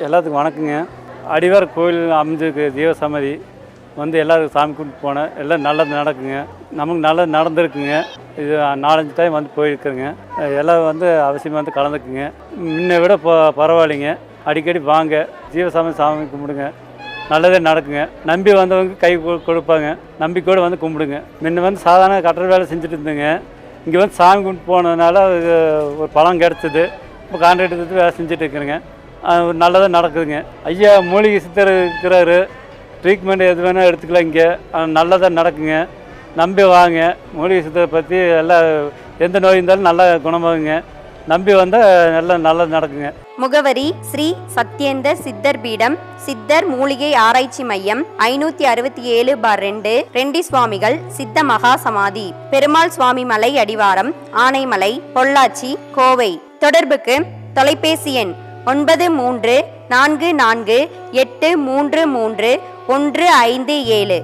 எல்லாத்துக்கும் வணக்கங்க. அடிவார கோயில் அமைஞ்சிருக்கு ஜீவசமாதி வந்து எல்லோரும் சாமி கும்பிட்டு போனேன். எல்லாம் நல்லது நடக்குங்க. நமக்கு நல்லது நடந்திருக்குங்க. இது 4-5 டைம் வந்து போயிருக்குங்க. எல்லோரும் வந்து அவசியமாக வந்து கலந்துக்குங்க. முன்ன விட பரவாயில்லைங்க. அடிக்கடி வாங்க, ஜீவசமாதி சாமி கும்பிடுங்க, நல்லதே நடக்குங்க. நம்பி வந்தவங்க கை கொடுப்பாங்க, நம்பிக்கையோடு வந்து கும்பிடுங்க. முன்ன வந்து சாதாரண கட்டட வேலை செஞ்சுட்டு இருந்தேங்க. இங்கே வந்து சாமி கும்பிட்டு போனதுனால ஒரு பழம் கிடச்சிது. இப்போ கான்ட்ராக்ட் எடுத்து வேலை செஞ்சுட்டு இருக்கிறேங்க. நல்லதாக நடக்குதுங்க. ஐயா மூலிகை சித்தர் இருக்கிறாரு. ட்ரீட்மெண்ட் எது வேணால் எடுத்துக்கலாம். இங்கே நல்லதாக நடக்குங்க. நம்பி வாங்க. மூலிகை சித்தரை பற்றி எல்லாம் எந்த நோய் இருந்தாலும் நல்லா குணமாகுங்க. நம்பி வந்தால் நல்லது நடக்குங்க. முகவரி: ஸ்ரீ சத்யேந்தர் சித்தர் பீடம், சித்தர் மூலிகை ஆராய்ச்சி மையம், 567/2, ரெண்டி சுவாமிகள் சித்த மகா சமாதி, பெருமாள் சுவாமி மலை அடிவாரம், ஆனைமலை, பொள்ளாச்சி, கோவை. தொடர்புக்கு தொலைபேசி எண் 9344833157.